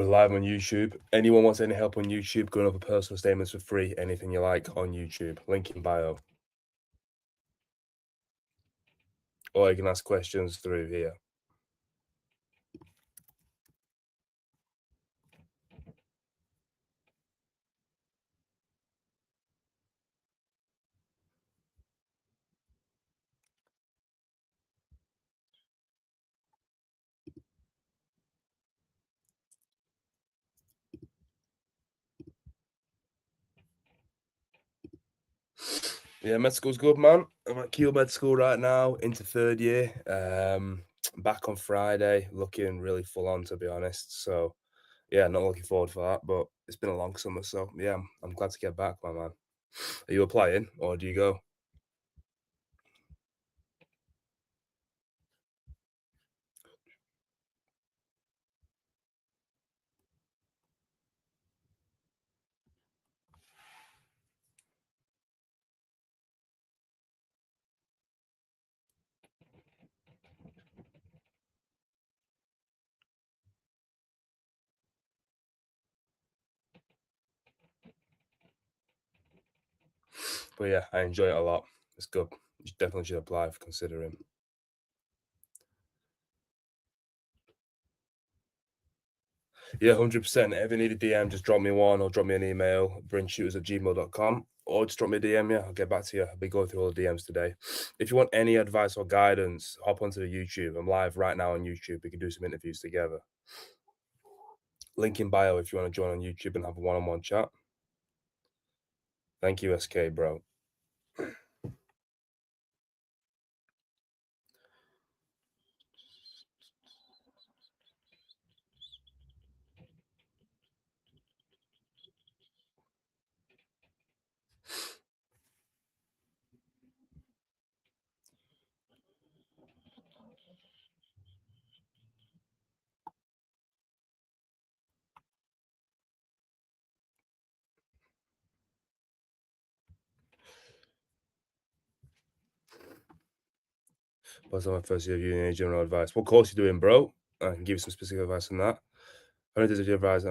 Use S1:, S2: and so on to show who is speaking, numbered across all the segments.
S1: We're live on YouTube. Anyone wants any help on YouTube, going over personal statements for free, anything you like on YouTube. Link in bio. Or you can ask questions through here. Yeah, med school's good, man. I'm at Keele Med School right now, into third year. Back on Friday, looking really full on, to be honest. So, yeah, not looking forward for that, but it's been a long summer, so yeah, I'm glad to get back, my man. Are you applying or do you go? But yeah, I enjoy it a lot. It's good. You definitely should apply for considering. Yeah, 100%. If you need a DM, just drop me one or drop me an email, brinshooters@gmail.com, or just drop me a DM. Yeah, I'll get back to you. I'll be going through all the DMs today. If you want any advice or guidance, hop onto the YouTube. I'm live right now on YouTube. We can do some interviews together. Link in bio if you want to join on YouTube and have a one-on-one chat. Thank you, SK, bro. What's on my first year of uni? Any general advice? What course you doing, bro? I can give you some specific advice on that. How many days did you advise?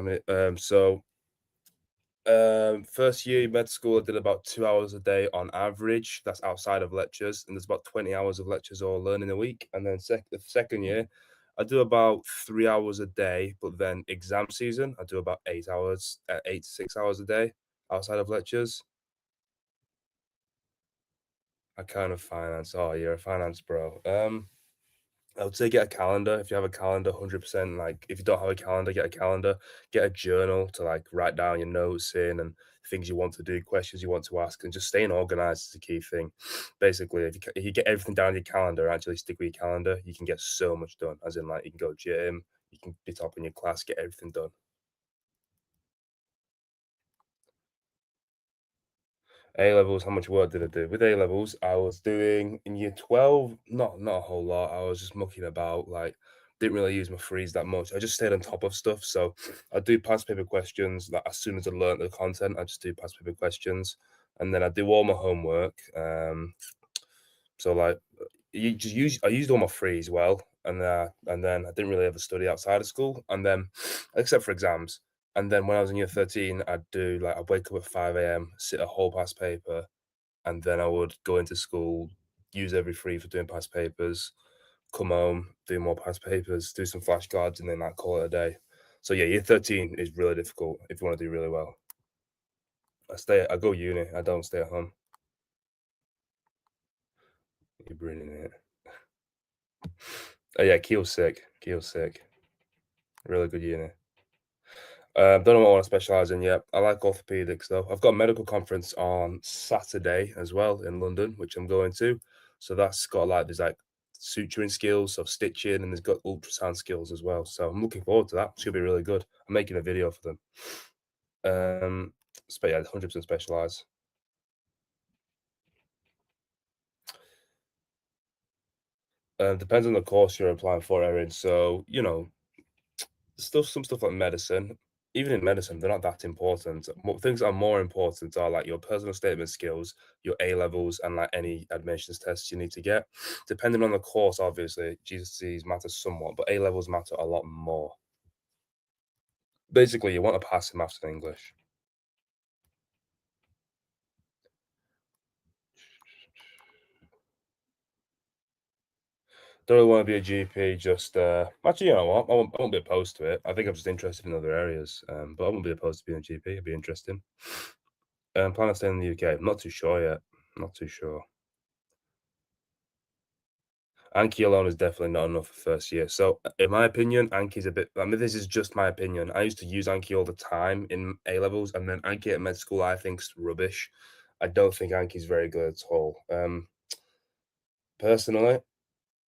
S1: First year med school, I did about 2 hours a day on average. That's outside of lectures, and there's about 20 hours of lectures or learning a week. And then the second year, I do about 3 hours a day, but then exam season, I do about 8 hours, 8 to 6 hours a day outside of lectures. I kind of finance. Oh, you're a finance bro. I would say get a calendar. If you have a calendar, 100%. Like, if you don't have a calendar, get a calendar. Get a journal to like write down your notes in and things you want to do, questions you want to ask, and just staying organized is the key thing. Basically, if you get everything down on your calendar, and actually stick with your calendar, you can get so much done. As in, like, you can go gym, you can be top in your class, get everything done. A levels, how much work did I do? With A levels, I was doing in year 12, not a whole lot. I was just mucking about, like didn't really use my freeze that much. I just stayed on top of stuff. So I do past paper questions. Like as soon as I learned the content, I just do past paper questions. And then I do all my homework. So like I used all my freeze well, and then I didn't really ever study outside of school. And then except for exams. And then when I was in year 13, I'd wake up at 5 a.m., sit a whole past paper, and then I would go into school, use every free for doing past papers, come home, do more past papers, do some flashcards, and then like call it a day. So yeah, year 13 is really difficult if you want to do really well. I go uni, I don't stay at home. You're brilliant it. Oh yeah, Keel's sick. Keel's sick. Really good uni. Don't know what I want to specialize in yet. I like orthopedics though. I've got a medical conference on Saturday as well in London, which I'm going to. So that's got like there's like suturing skills, so stitching, and there's got ultrasound skills as well. So I'm looking forward to that. It's gonna be really good. I'm making a video for them. Yeah, 100% specialize. Depends on the course you're applying for, Erin. So some stuff like medicine, even in medicine, they're not that important. Things that are more important are like your personal statement skills, your A levels, and like any admissions tests you need to get. Depending on the course, obviously, GCSEs matter somewhat, but A levels matter a lot more. Basically, you want to pass in maths and English. Don't really want to be a GP, just actually, you know what? I won't be opposed to it. I think I'm just interested in other areas. But I won't be opposed to being a GP. It'd be interesting. Plan on staying in the UK. I'm not too sure yet. Not too sure. Anki alone is definitely not enough for first year. So, in my opinion, Anki's a bit. I mean, this is just my opinion. I used to use Anki all the time in A levels, and then Anki at med school, I think's rubbish. I don't think Anki's very good at all. Personally,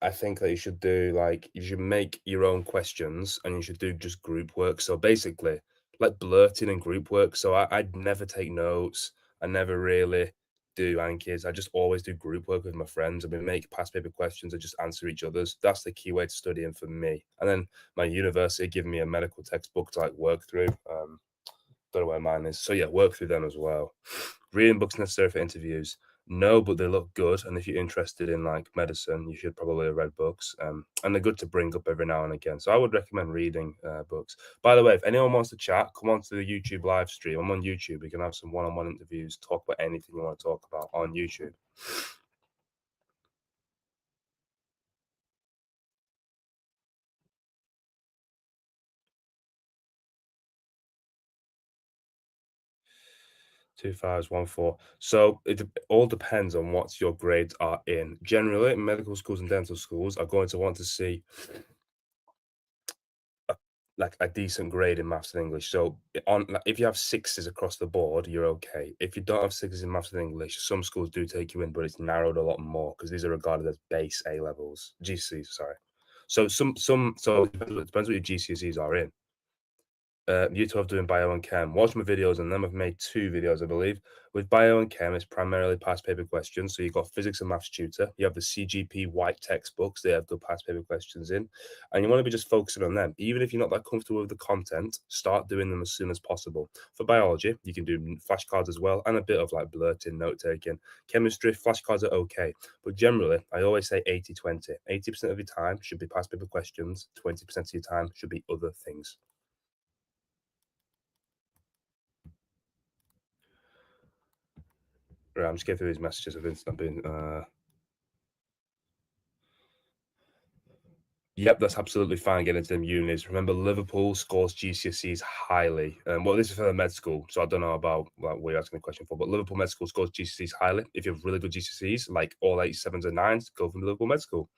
S1: I think that you should do like you should make your own questions and you should do just group work. So basically, like blurting and group work. So I'd never take notes. I never really do Anki's. I just always do group work with my friends and we make past paper questions and just answer each other's. That's the key way to studying for me. And then my university gave me a medical textbook to like work through. Don't know where mine is. So yeah, work through them as well. Reading books necessary for interviews. No, but they look good. And if you're interested in like medicine, you should probably have read books. And they're good to bring up every now and again. So I would recommend reading books. By the way, if anyone wants to chat, come on to the YouTube live stream. I'm on YouTube. We can have some one-on-one interviews, talk about anything you want to talk about on YouTube. 2514. So all depends on what your grades are in. Generally, medical schools and dental schools are going to want to see a, like a decent grade in maths and English. So on like, if you have sixes across the board, you're okay. If you don't have sixes in maths and English, some schools do take you in, but it's narrowed a lot more because these are regarded as base A levels, GCSEs. Sorry. So it depends what your GCSEs are in. Year 12 doing bio and chem. Watch my videos and then I've made 2 videos, I believe. With bio and chem, it's primarily past paper questions. So you've got physics and maths tutor. You have the CGP white textbooks. They have good past paper questions in. And you want to be just focusing on them. Even if you're not that comfortable with the content, start doing them as soon as possible. For biology, you can do flashcards as well and a bit of like blurting, note taking. Chemistry, flashcards are okay. But generally, I always say 80-20. 80% of your time should be past paper questions. 20% of your time should be other things. Right, I'm just getting through these messages. Yep, that's absolutely fine getting into them unis. Remember, Liverpool scores GCSEs highly. Well, this is for the med school, so I don't know about like, what you're asking the question for, but Liverpool Med School scores GCSEs highly. If you have really good GCSEs, like all 87s and 9s, go from Liverpool Med School.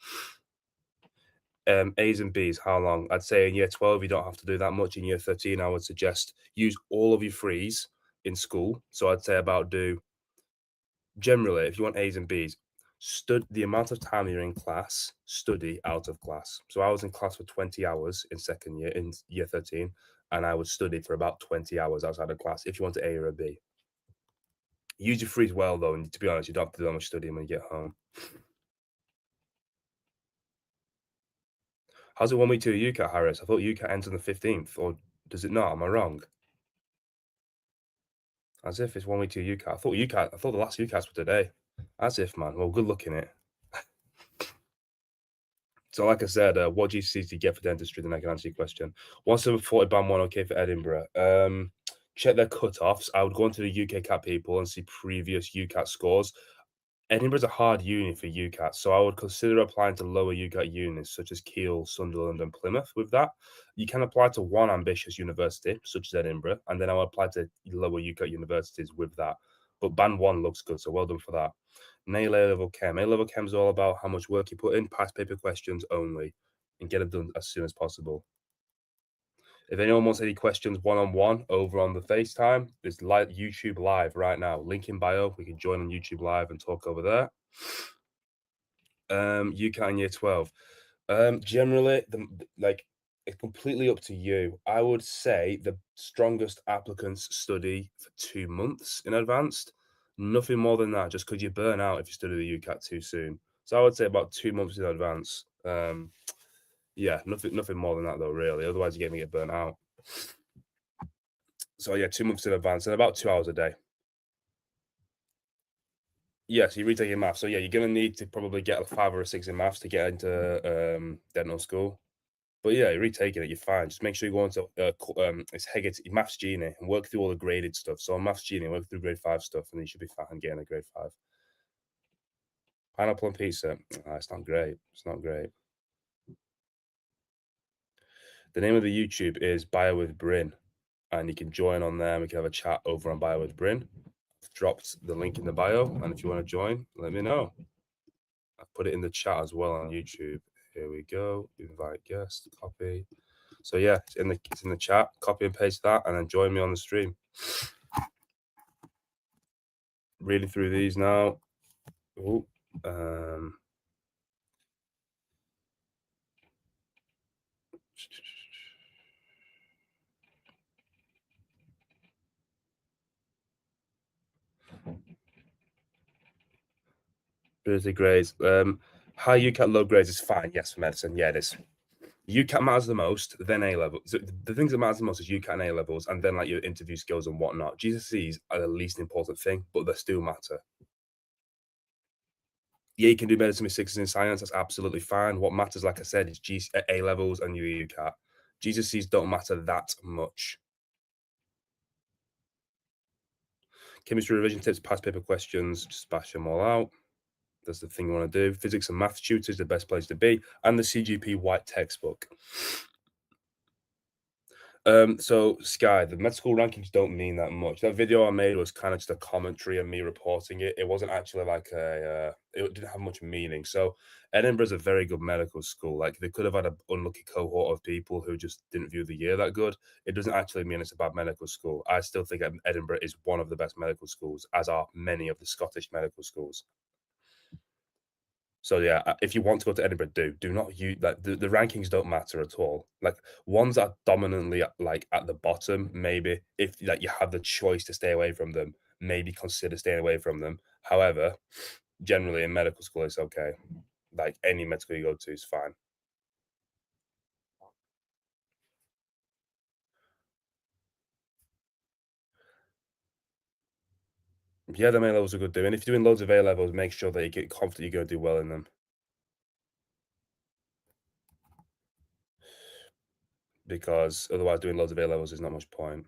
S1: A's and B's, how long? I'd say in year 12, you don't have to do that much. In year 13, I would suggest use all of your frees in school. So I'd say about do generally, if you want A's and B's, the amount of time you're in class, study out of class. So I was in class for 20 hours in second year, in year 13, and I would study for about 20 hours outside of class if you want an A or a B. Use your frees well, though, and to be honest, you don't have to do that much studying when you get home. How's it 1 week to a UCAT, Harris? I thought UCAT ends on the 15th, or does it not? Am I wrong? As if it's 1 week to a UCAT. I thought the last UCATs were today. As if, man. Well, good luck in it. So, like I said, what GCSEs do you get for dentistry? Then I can answer your question. Once over 40 band one, okay for Edinburgh. Check their cut-offs. I would go into the UK CAT people and see previous UCAT scores. Edinburgh's a hard uni for UCAT, so I would consider applying to lower UCAT unis such as Keele, Sunderland, and Plymouth. With that, you can apply to one ambitious university such as Edinburgh, and then I'll apply to lower UCAT universities with that. But band one looks good, so well done for that. Nail A level chem. A level chem is all about how much work you put in, past paper questions only, and get it done as soon as possible. If anyone wants any questions one on one over on the FaceTime, there's like YouTube Live right now. Link in bio. We can join on YouTube Live and talk over there. UCAT year 12. Generally, like it's completely up to you. I would say the strongest applicants study for 2 months in advance. Nothing more than that, just because you burn out if you study the UCAT too soon. So I would say about 2 months in advance. Yeah, nothing more than that though, really. Otherwise, you're going to get burnt out. So yeah, 2 months in advance and about 2 hours a day. Yeah, so you're retaking maths. So yeah, you're gonna need to probably get a 5 or a 6 in maths to get into dental school. But yeah, you're retaking it, you're fine. Just make sure you go into it's Hegget Maths Genie and work through all the graded stuff. So on Maths Genie, work through grade 5 stuff, and then you should be fine getting a grade 5. Pineapple on pizza. It's not great. It's not great. The name of the YouTube is Bio with Bryn, and you can join on there. We can have a chat over on Bio with Bryn. I've dropped the link in the bio, and if you want to join, let me know. I've put it in the chat as well on YouTube. Here we go. Invite guest, copy. So yeah, it's in the chat. Copy and paste that, and then join me on the stream. Reading through these now. Oh, Thursday grades. High UCAT, low grades is fine. Yes, for medicine. Yeah, it is. UCAT matters the most, then A level. So the things that matters the most is UCAT and A levels, and then like your interview skills and whatnot. GCSEs are the least important thing, but they still matter. Yeah, you can do medicine with sixes in science. That's absolutely fine. What matters, like I said, is A levels and your UCAT. GCSEs don't matter that much. Chemistry revision tips, past paper questions, just bash them all out. That's the thing you want to do. Physics and maths tutors, the best place to be, and the CGP white textbook. So Sky, the med school rankings don't mean that much. That video I made was kind of just a commentary and me reporting it. It wasn't actually like it didn't have much meaning. So Edinburgh's a very good medical school. Like they could have had an unlucky cohort of people who just didn't view the year that good. It doesn't actually mean it's a bad medical school. I still think Edinburgh is one of the best medical schools, as are many of the Scottish medical schools. So yeah, if you want to go to Edinburgh, do not use like the rankings don't matter at all. Like ones that are dominantly like at the bottom, maybe if like you have the choice to stay away from them, maybe consider staying away from them. However, generally in medical school, it's okay. Like any med school you go to is fine. Yeah, the main levels are good doing. If you're doing loads of A levels, make sure that you get confident you're going to do well in them because otherwise, doing loads of A levels is not much point.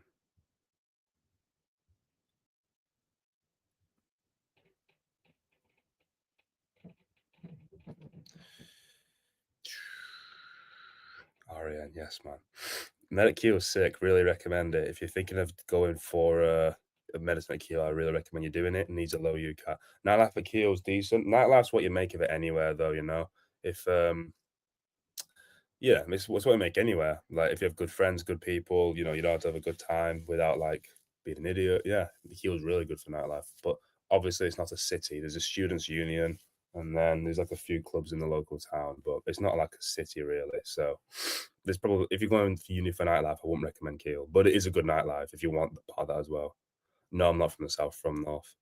S1: REN, yes, man. Medic Q is sick. Really recommend it. If you're thinking of going for a medicine at Keel, I really recommend you doing it. It needs a low UCAT. Nightlife at Keel is decent. Nightlife's what you make of it anywhere, though. If yeah, it's what you make anywhere. Like if you have good friends, good people, you don't have to have a good time without like being an idiot. Yeah, the Keel's really good for nightlife, but obviously it's not a city. There's a students' union, and then there's like a few clubs in the local town, but it's not like a city really. So there's probably if you're going for uni for nightlife, I wouldn't recommend Keel, but it is a good nightlife if you want part of that as well. No, I'm not from the south, from north.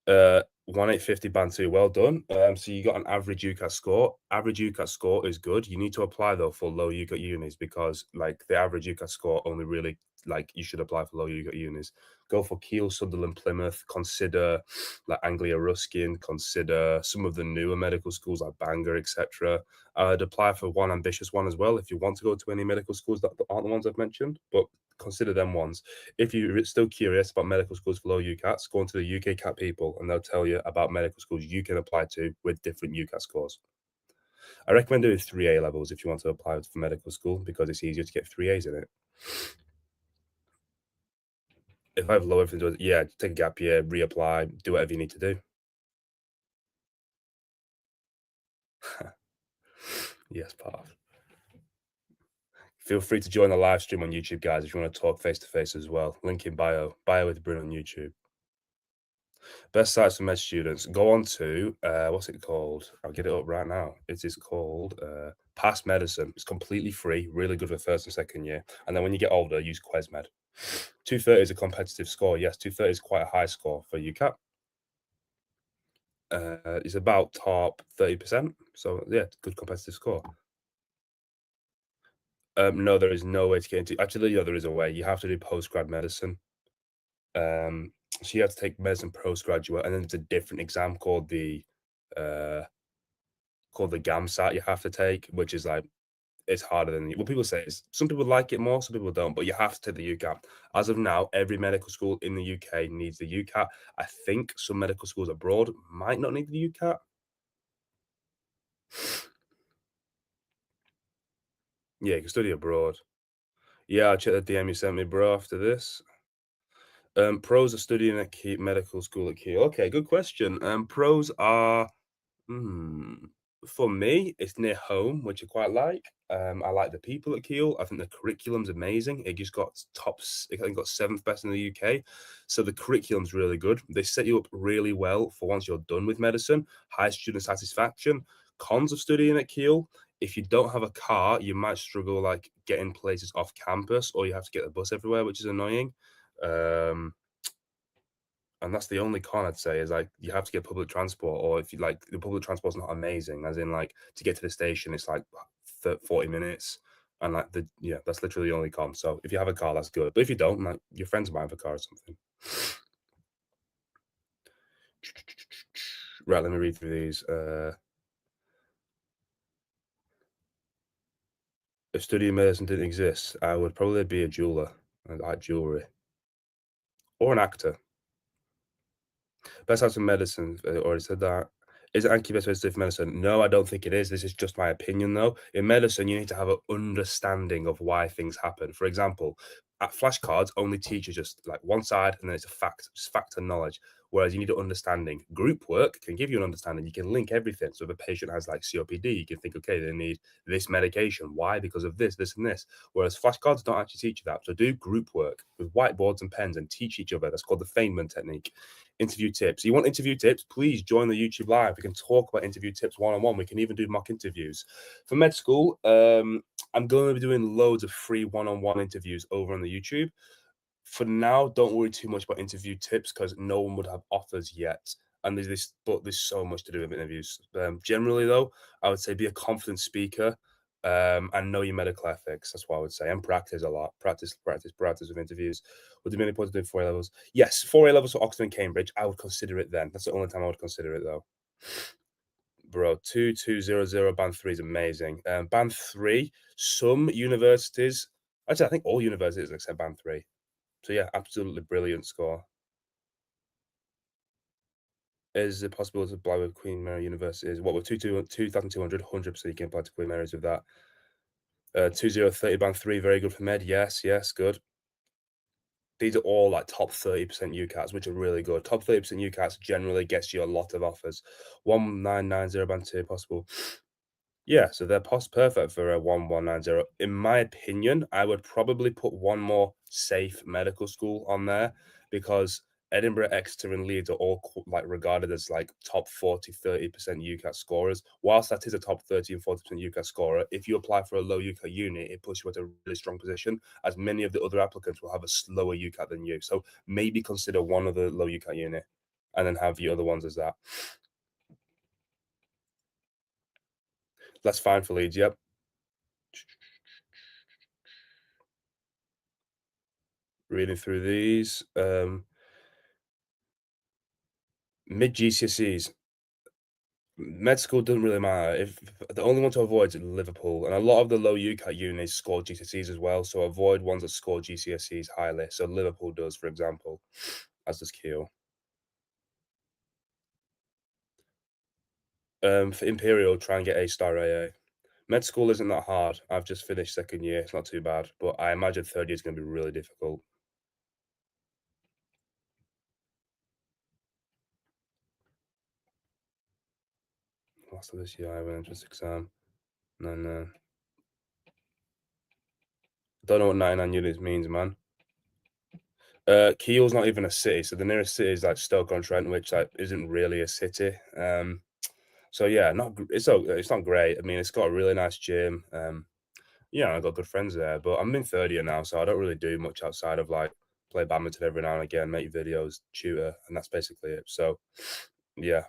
S1: 1850 Bantu, well done. So you got an average UCAT score. Average UCAT score is good. You need to apply though for low UCAT unis because like the average UCAT score only really like you should apply for low UCAT unis. Go for Kiel, Sunderland, Plymouth. Consider like Anglia Ruskin. Consider some of the newer medical schools like Bangor, etc. I'd apply for one ambitious one as well if you want to go to any medical schools that aren't the ones I've mentioned, but consider them ones. If you're still curious about medical schools for low UCATs, go into the UK CAT people and they'll tell you about medical schools you can apply to with different UCAT scores. I recommend doing 3A levels if you want to apply for medical school because it's easier to get 3As in it. If I have low everything, yeah, take a gap year, reapply, do whatever you need to do. Yes, path. Feel free to join the live stream on YouTube, guys, if you want to talk face to face as well. Link in bio. Bio with Bryn on YouTube. Best sites for med students. Go on to what's it called? I'll get it up right now. It is called Past Medicine. It's completely free, really good for first and second year. And then when you get older, use QuesMed. 230 is a competitive score. Yes, 230 is quite a high score for UCAT. It's about top 30%. So yeah, good competitive score. No, there is no way to get into. Actually, yeah, there is a way. You have to do postgrad medicine. So you have to take medicine postgraduate, and then there's a different exam uh, called the GAMSAT you have to take, which is like it's harder than well, people say it's some people like it more, some people don't, but you have to take the UCAT. As of now, every medical school in the UK needs the UCAT. I think some medical schools abroad might not need the UCAT. Yeah, you can study abroad. Yeah, I'll check the DM you sent me, bro, after this. Pros are studying at Key Medical School at Key. Okay, good question. Pros are Hmm. For me, it's near home, which I quite like. I like the people at Kiel. I think the curriculum's amazing. It just got I think got seventh best in the UK. So the curriculum's really good. They set you up really well for once you're done with medicine. High student satisfaction. Cons of studying at Kiel. If you don't have a car, you might struggle like getting places off campus, or you have to get the bus everywhere, which is annoying. Um, and that's the only con I'd say is, like, you have to get public transport, or if you like, the public transport's not amazing, as in, like, to get to the station, it's, like, 40 minutes, and, like, yeah, that's literally the only con, so if you have a car, that's good, but if you don't, like, your friends might have a car or something. Right, let me read through these. If studying medicine didn't exist, I would probably be a jeweler. I like jewelry. Or an actor. Best types of medicine, already said that. Is Anki best way to study for medicine? No, I don't think it is. This is just my opinion, though. In medicine, you need to have an understanding of why things happen. For example, at flashcards, only teach you just like one side, and then it's a fact, just fact and knowledge. Whereas you need an understanding. Group work can give you an understanding. You can link everything. So if a patient has like COPD, you can think, okay, they need this medication. Why? Because of this, this, and this. Whereas flashcards don't actually teach you that. So do group work with whiteboards and pens and teach each other. That's called the Feynman technique. Interview tips. You want interview tips? Please join the YouTube live. We can talk about interview tips one on one. We can even do mock interviews. For med school, I'm going to be doing loads of free one on one interviews over on the YouTube. For now, don't worry too much about interview tips because no one would have offers yet. And but there's so much to do with interviews. Generally, though, I would say be a confident speaker, and know your medical ethics. That's what I would say, and practice a lot. Practice, practice, practice with interviews. Would there be any point to doing 4A levels? Yes, 4A levels for Oxford and Cambridge. I would consider it then. That's the only time I would consider it, though. Bro, 2200 band 3 is amazing. Band 3, some universities, actually, I think all universities accept band 3. So yeah, absolutely brilliant score. Is it possible to apply with Queen Mary University? What with 2,200, 100% you can apply to Queen Mary's with that. 2030 band 3, very good for med. Yes, yes, good. These are all like top 30% UCATs, which are really good. Top 30% UCATs generally gets you a lot of offers. 1990 band 2 possible. Yeah, so they're perfect for a 1190. In my opinion, I would probably put one more safe medical school on there because Edinburgh, Exeter, and Leeds are all like regarded as like top 40, 30% UCAT scorers. Whilst that is a top 30 and 40% UCAT scorer, if you apply for a low UCAT uni, it puts you at a really strong position, as many of the other applicants will have a slower UCAT than you. So maybe consider one of the low UCAT uni and then have the other ones as that. That's fine for Leeds, yep. Reading through these. Mid GCSEs, med school doesn't really matter. If the only one to avoid is Liverpool, and a lot of the low UCAT unis score GCSEs as well. So avoid ones that score GCSEs highly. So Liverpool does, for example, as does Kiel. For Imperial, try and get A star AA. Med school isn't that hard. I've just finished second year. It's not too bad, but I imagine third year is going to be really difficult. Last of this year, I have an entrance exam. No, no. Don't know what 99 units means, man. Kiel's not even a city, so the nearest city is like Stoke-on-Trent, which like isn't really a city. So yeah, it's not great. I mean, it's got a really nice gym. Yeah, I've got good friends there, but I'm in third year now, so I don't really do much outside of like play badminton every now and again, make videos, tutor, and that's basically it. So yeah,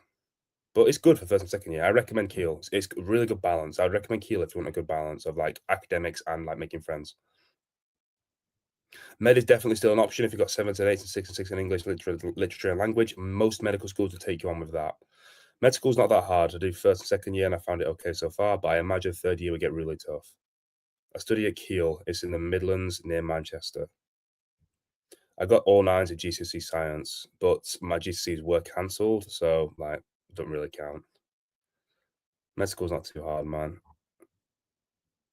S1: but it's good for first and second year. I recommend Kiel. It's a really good balance. I'd recommend Kiel if you want a good balance of like academics and like making friends. Med is definitely still an option if you've got 7 and 8 and 6 and 6 in English literature and language. Most medical schools will take you on with that. Med school's not that hard. I do first and second year, and I found it okay so far, but I imagine third year would get really tough. I study at Keele. It's in the Midlands near Manchester. I got all nines at GCSE science, but my GCSEs were cancelled, so like don't really count. Med school's not too hard, man.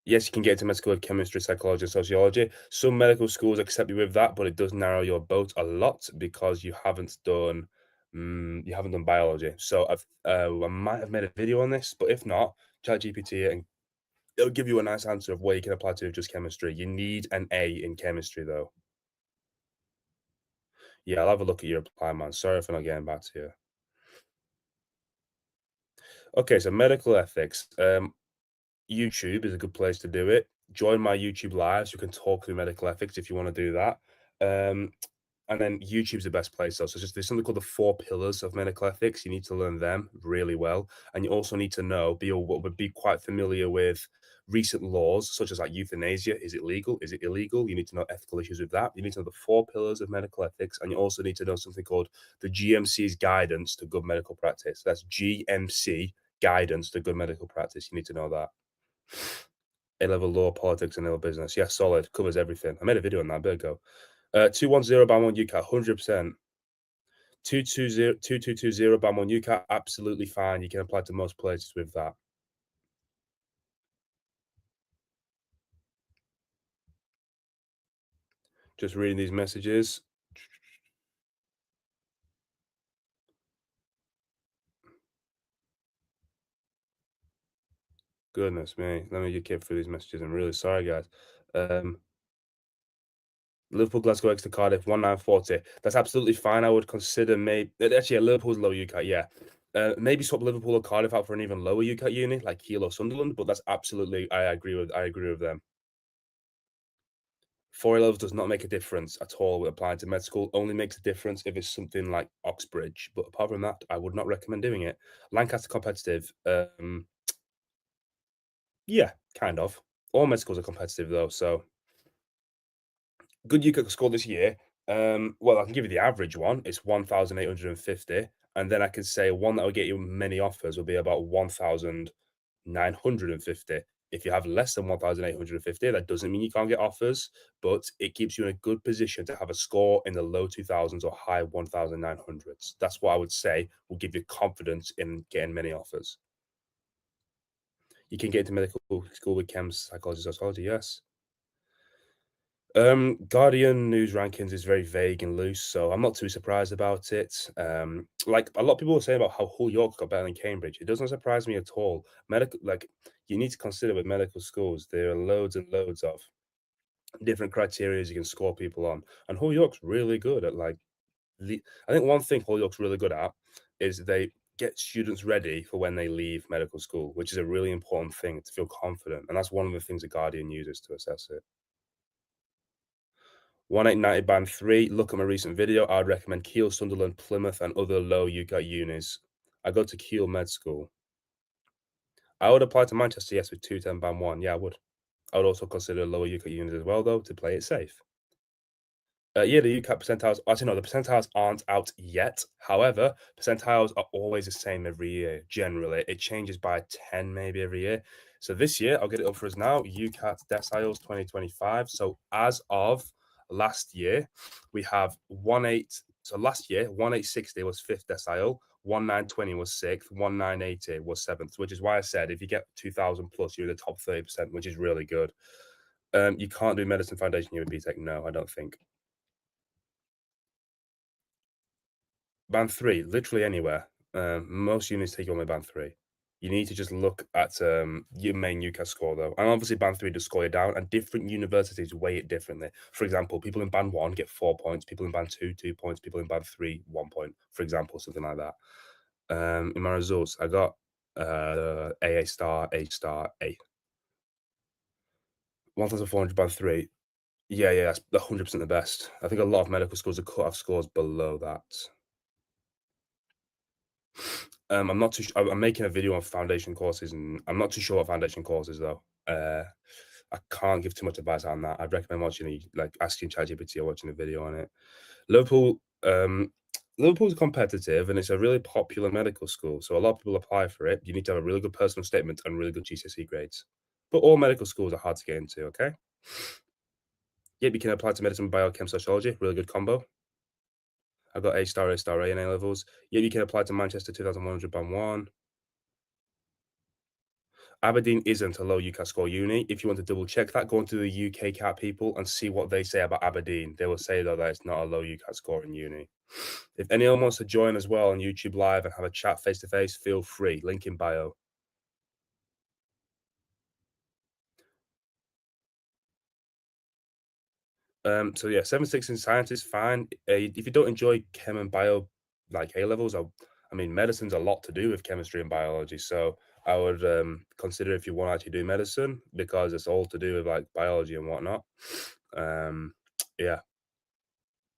S1: Yes, you can get into med school with chemistry, psychology, and sociology. Some medical schools accept you with that, but it does narrow your boat a lot because you haven't done biology. So I might have made a video on this, but if not, ChatGPT it and it'll give you a nice answer of where you can apply to with just chemistry. You need an A in chemistry though. Yeah, I'll have a look at your reply, man. Sorry for not getting back to you. Okay, so medical ethics. YouTube is a good place to do it. Join my YouTube lives. You can talk through medical ethics if you want to do that. Um, and then YouTube's the best place though. So just there's something called the four pillars of medical ethics. You need to learn them really well, and you also need to know be quite familiar with recent laws such as like euthanasia. Is it legal? Is it illegal? You need to know ethical issues with that. You need to know the four pillars of medical ethics, and you also need to know something called the GMC's guidance to good medical practice. That's GMC guidance to good medical practice. You need to know that. A-level law, politics, and legal business. Yeah, solid. Covers everything. I made a video on that a bit ago. 210 Bam UCAT, 100%. 2220 Bam UCAT, absolutely fine. You can apply to most places with that. Just reading these messages. Goodness me. Let me just get through these messages. I'm really sorry, guys. Um, Liverpool, Glasgow, Exeter, Cardiff, 1940. That's absolutely fine. I would consider maybe actually yeah, Liverpool's low UCAT, yeah. Maybe swap Liverpool or Cardiff out for an even lower UCAT uni, like Keele or Sunderland, but that's absolutely I agree with them. 4 levels does not make a difference at all with applying to med school. Only makes a difference if it's something like Oxbridge. But apart from that, I would not recommend doing it. Lancaster competitive. Yeah, kind of. All med schools are competitive though, so good you could score this year. Well, I can give you the average one. It's 1,850, and then I could say one that will get you many offers will be about 1,950. If you have less than 1,850, that doesn't mean you can't get offers, but it keeps you in a good position to have a score in the low 2,000s or high 1,900s. That's what I would say will give you confidence in getting many offers. You can get into medical school with chems, psychology, sociology, yes. Guardian news rankings is very vague and loose, so I'm not too surprised about it. Like a lot of people are saying about how Hull York got better than Cambridge. It doesn't surprise me at all. Medical, like you need to consider with medical schools, there are loads and loads of different criteria you can score people on, and Hull York's really good at I think one thing Hull York's really good at is they get students ready for when they leave medical school, which is a really important thing to feel confident, and that's one of the things the Guardian uses to assess it. 1890 band 3, look at my recent video. I'd recommend Keele, Sunderland, Plymouth, and other low UCAT unis. I go to Keele Med School. I would apply to Manchester, yes, with 210 band 1. Yeah, I would. I would also consider lower UCAT unis as well, though, to play it safe. Yeah, the UCAT percentiles, actually, no, the percentiles aren't out yet. However, percentiles are always the same every year, generally. It changes by 10 maybe every year. So this year, I'll get it up for us now. UCAT deciles 2025. So as of last year, we have 18. So last year, 1860 was fifth decile, 1920 was sixth, 1980 was seventh, which is why I said if you get 2000 plus, you're in the top 30%, which is really good. You can't do medicine foundation year with BTEC. No, I don't think. Band 3, literally anywhere. Most units take you only band 3. You need to just look at your main UCAS score though. And obviously band 3 does score you down, and different universities weigh it differently. For example, people in band 1 get 4 points, people in band 2, 2 points, people in band 3, 1 point, for example, something like that. In my results, I got AA star, A star, A. 1,400 band 3. Yeah, yeah, that's 100% the best. I think a lot of medical schools are cut off scores below that. I'm not too. I'm making a video on foundation courses, and I'm not too sure what foundation courses though. I can't give too much advice on that. I'd recommend watching like asking ChatGPT or watching a video on it. Liverpool, Liverpool's competitive, and it's a really popular medical school, so a lot of people apply for it. You need to have a really good personal statement and really good GCSE grades. but all medical schools are hard to get into, okay? Yep, you can apply to medicine, biochem, sociology, really good combo. I got A star A in A levels. Yep, you can apply to Manchester 2100 band 1. Aberdeen isn't a low UCAS score uni. If you want to double check that, go onto the UK CAT people and see what they say about Aberdeen. They will say though that it's not a low UCAS score in uni. If anyone wants to join as well on YouTube Live and have a chat face to face, feel free. Link in bio. So yeah, 7.6 in science is fine. If you don't enjoy chem and bio like A levels, I mean, medicine's a lot to do with chemistry and biology. So I would consider if you want to actually do medicine because it's all to do with like biology and whatnot. Um, yeah,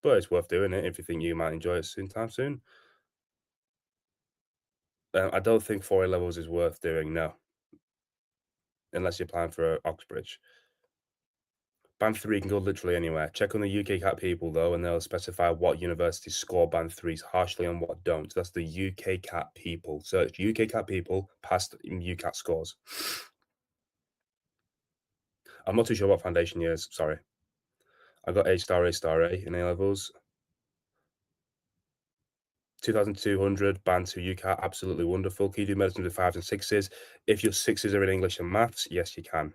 S1: but it's worth doing it if you think you might enjoy it sometime soon. I don't think 4A levels is worth doing, no, unless you're planning for Oxbridge. Band 3 can go literally anywhere. Check on the UK CAT people though, and they'll specify what universities score Band 3s harshly and what don't. That's the UK CAT people. Search UK CAT people, past UCAT scores. I'm not too sure what foundation years, sorry. I got A star A in A levels. 2200, band 2 UCAT, absolutely wonderful. Can you do medicine with 5s and 6s? If your 6s are in English and maths, yes, you can.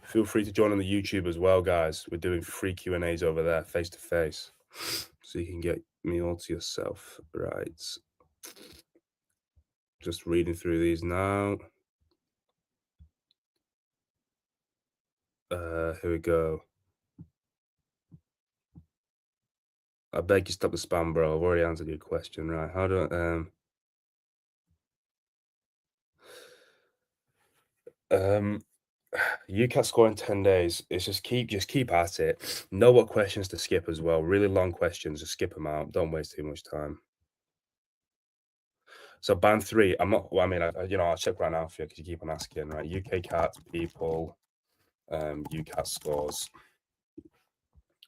S1: Feel free to join on the YouTube as well, guys. We're doing free Q&As over there, face to face. So you can get me all to yourself. Right. Just reading through these now. Here we go. I beg you stop the spam, bro. I've already answered your question. Right. How do UCAT score in 10 days. It's just keep at it. Know what questions to skip as well. Really long questions, just skip them out. Don't waste too much time. So band 3, I'm not well, I mean, I'll check right now for you because you keep on asking, right? UK CAT people, UCAT scores.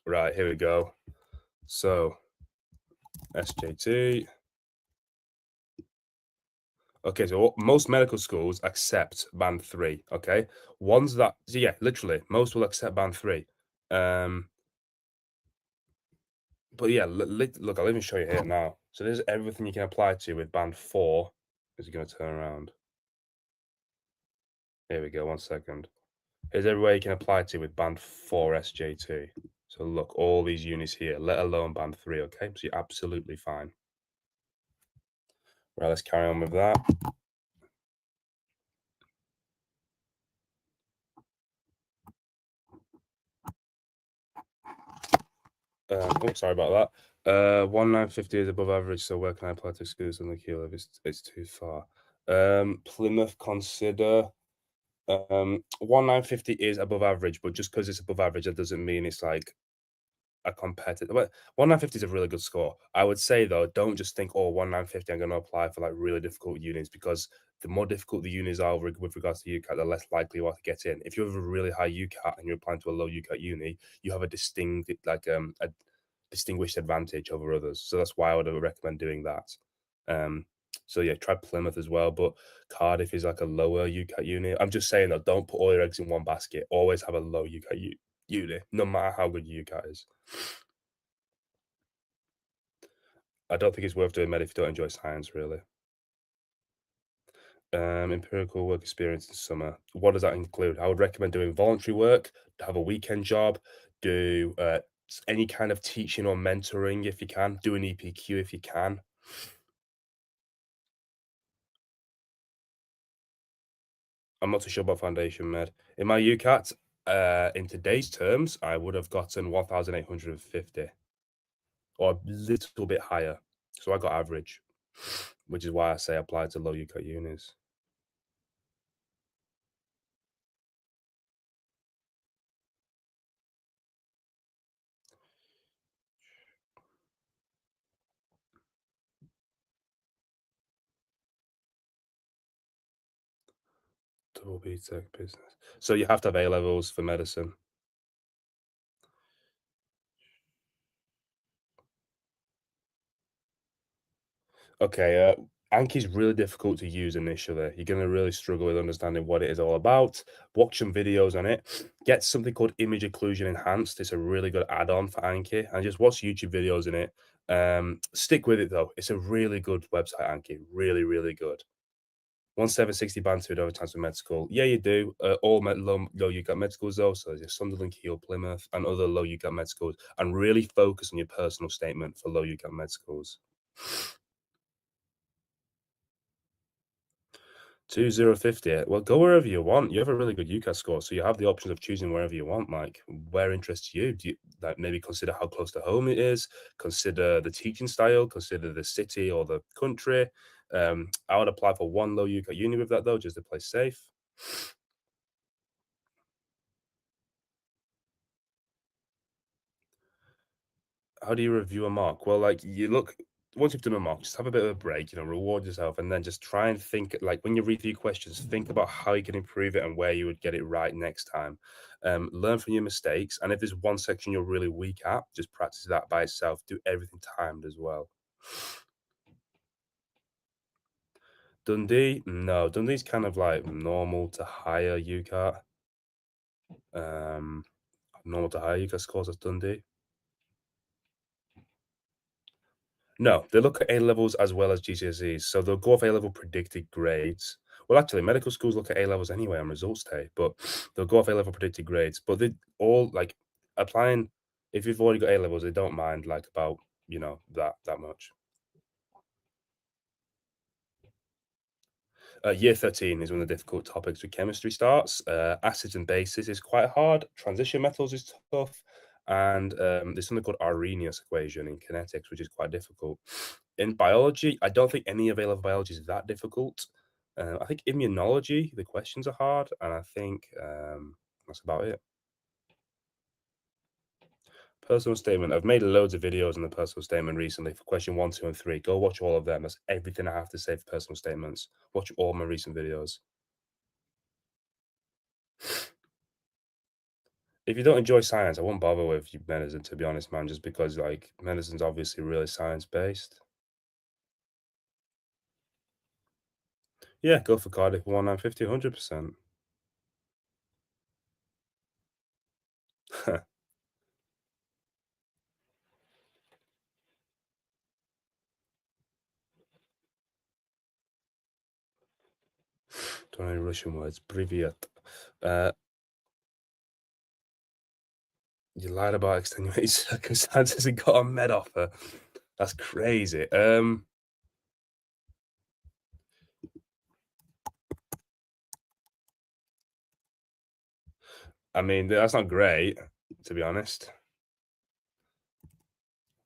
S1: Right, here we go. So SJT. Okay, so most medical schools accept band 3. Okay, ones that yeah, literally most will accept band 3. But yeah, look, I'll even show you here now. So there's everything you can apply to with band 4. Is it going to turn around? Here we go. 1 second. Here's everywhere you can apply to with band 4 SJT. So look, all these units here, let alone band 3. Okay, so you're absolutely fine. Right, let's carry on with that. Oh, sorry about that. 1950 is above average, so where can I apply to schools on the kilo if it's too far? Plymouth consider 1950 is above average, but just because it's above average, that doesn't mean it's like a competitive. But 1950 is a really good score. I would say though, don't just think, oh, 1950, I'm going to apply for like really difficult unis because the more difficult the unis are with regards to UCAT, the less likely you are to get in. If you have a really high UCAT and you're applying to a low UCAT uni, you have a distinguished advantage over others. So that's why I would recommend doing that. So yeah, try Plymouth as well, but Cardiff is like a lower UCAT uni. I'm just saying that don't put all your eggs in one basket. Always have a low UCAT uni, no matter how good your UCAT is. I don't think it's worth doing med if you don't enjoy science, really. Empirical work experience in summer. What does that include? I would recommend doing voluntary work, have a weekend job, do any kind of teaching or mentoring if you can, do an EPQ if you can. I'm not too sure about foundation med. In my UCAT, in today's terms, I would have gotten 1,850 or a little bit higher. So I got average, which is why I say apply to low UCAT unis. Double BTEC business. So you have to have A levels for medicine. Okay, Anki's really difficult to use initially. You're gonna really struggle with understanding what it is all about. Watch some videos on it. Get something called Image Occlusion Enhanced. It's a really good add-on for Anki, and just watch YouTube videos in it. Stick with it though. It's a really good website, Anki. Really, really good. 1760 band to over times for med school. Yeah, you do. All low UCAT med schools though. So there's Sunderland, Kiel, Plymouth, and other low UCAT med schools. And really focus on your personal statement for low UCAT med schools. 2050. Well, go wherever you want. You have a really good UCAS score, so you have the options of choosing wherever you want. Like, where interests you? Do you like maybe consider how close to home it is? Consider the teaching style. Consider the city or the country. I would apply for one low UCAT uni with that though, just to play safe. How do you review a mark? Well, like you look once you've done a mock, just have a bit of a break, reward yourself, and then just try and think like when you review questions, think about how you can improve it and where you would get it right next time. Learn from your mistakes, and if there's one section you're really weak at, just practice that by itself. Do everything timed as well. Dundee, no, Dundee's kind of like normal to higher UCAT. Um, Normal to higher UCAT scores as Dundee. No, they look at A levels as well as GCSEs. So they'll go off A level predicted grades. Well, actually, medical schools look at A levels anyway on results day, but they'll go off A level predicted grades. But they all like applying. If you've already got A levels, they don't mind like about that much. Year 13 is when the difficult topics with chemistry starts. Acids and bases is quite hard. Transition metals is tough. And there's something called Arrhenius equation in kinetics, which is quite difficult. In biology, I don't think any available biology is that difficult. I think immunology, the questions are hard. And I think that's about it. Personal statement. I've made loads of videos on the personal statement recently for question one, two, and three. Go watch all of them. That's everything I have to say for personal statements. Watch all my recent videos. If you don't enjoy science, I won't bother with medicine, to be honest, man, just because like medicine's obviously really science based. Yeah, go for Cardiff 1950, 100%. Don't know any Russian words. Privyet. Uh, you lied about extenuating circumstances and got a med offer. That's crazy. I mean, that's not great, to be honest.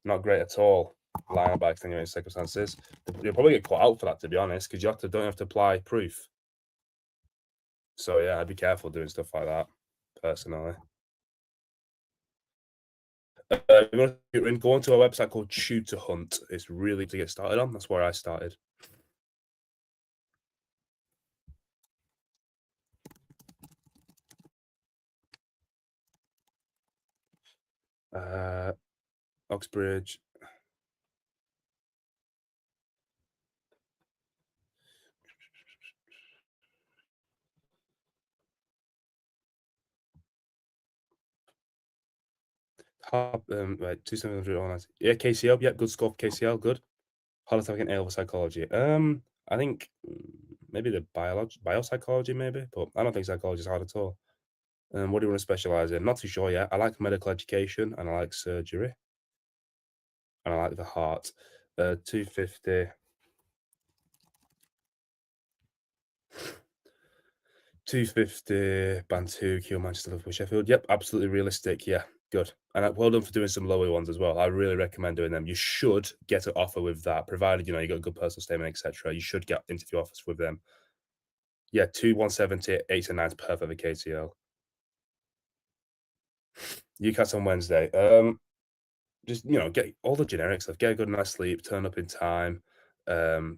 S1: Not great at all. Lying about extenuating circumstances. You'll probably get caught out for that, to be honest, because don't have to apply proof. So yeah, I'd be careful doing stuff like that, personally. You want to go onto a website called Shoot to Hunt. It's really to get started on. That's where I started. Uh, Oxbridge. Top, right, 2700 online. Yeah, KCL. Yeah, good score for KCL. Good. Holotype and A psychology. I think maybe the biopsychology, maybe, but I don't think psychology is hard at all. What do you want to specialize in? Not too sure yet. I like medical education and I like surgery and I like the heart. 250. 250, band 2, Kiel, Manchester, Liverpool, Sheffield. Yep, absolutely realistic. Yeah, good. And well done for doing some lower ones as well. I really recommend doing them. You should get an offer with that, provided you got a good personal statement, etc. You should get interview offers with them. Yeah, 2 170, 8 and 9 is perfect for KTL. UCAT's on Wednesday. Just get all the generic stuff. Get a good night's sleep. Turn up in time.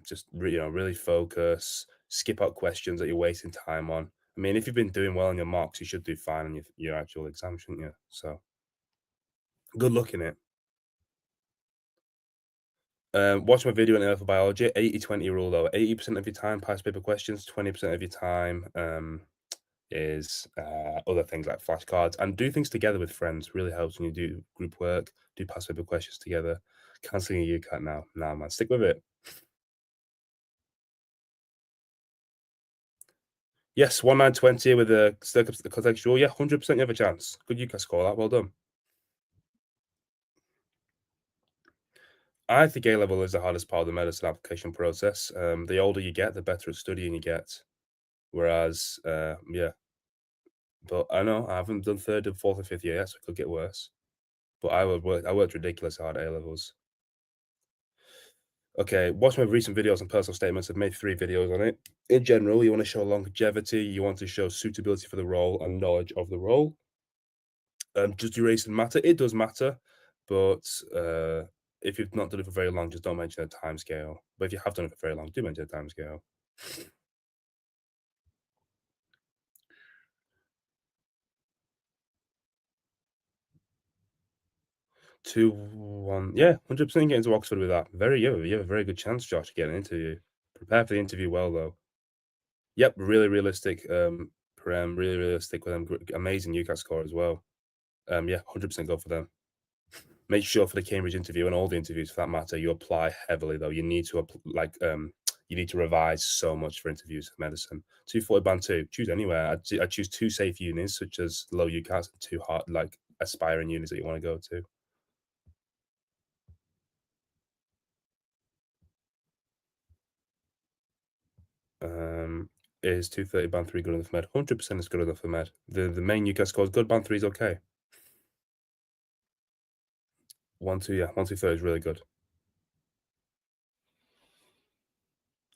S1: Just really focus. Skip out questions that you're wasting time on. I mean, if you've been doing well on your mocks, you should do fine on your actual exam, shouldn't you? So good luck in it. Watch my video on Earth biology. 80-20 rule though. 80% of your time past paper questions, 20% of your time is other things like flashcards, and do things together with friends really helps when you do group work, do past paper questions together. Cancelling a UCAT now. Nah, man, stick with it. Yes, 1920 with a contextual. Yeah, 100% you have a chance. Good UCAT score, that. Well done. I think A level is the hardest part of the medicine application process. The older you get, the better at studying you get. Whereas, yeah, but I know I haven't done third and fourth and fifth year yet, so it could get worse. But I worked ridiculous hard at A levels. Okay, watch my recent videos on personal statements. I've made 3 videos on it. In general, you want to show longevity, you want to show suitability for the role and knowledge of the role. Does duration matter? It does matter, but if you've not done it for very long, just don't mention a timescale. But if you have done it for very long, do mention a timescale. 2, 1, yeah, 100% get into Oxford with that. You have a very good chance, Josh, to get an interview. Prepare for the interview well, though. Yep, really realistic. Prem, really realistic with them. Amazing UCAT score as well. Yeah, 100% go for them. Make sure for the Cambridge interview and all the interviews for that matter, you apply heavily though. You need to you need to revise so much for interviews for medicine. 240 band 2, choose anywhere. I choose 2 safe unis such as low UCAS and 2 hard like aspiring unis that you want to go to. Um is 230 band 3 good enough for med? 100% is good enough for med. The main UCAS score is good, band 3 is okay. 1, 2, yeah, 1, 2, 30 is really good.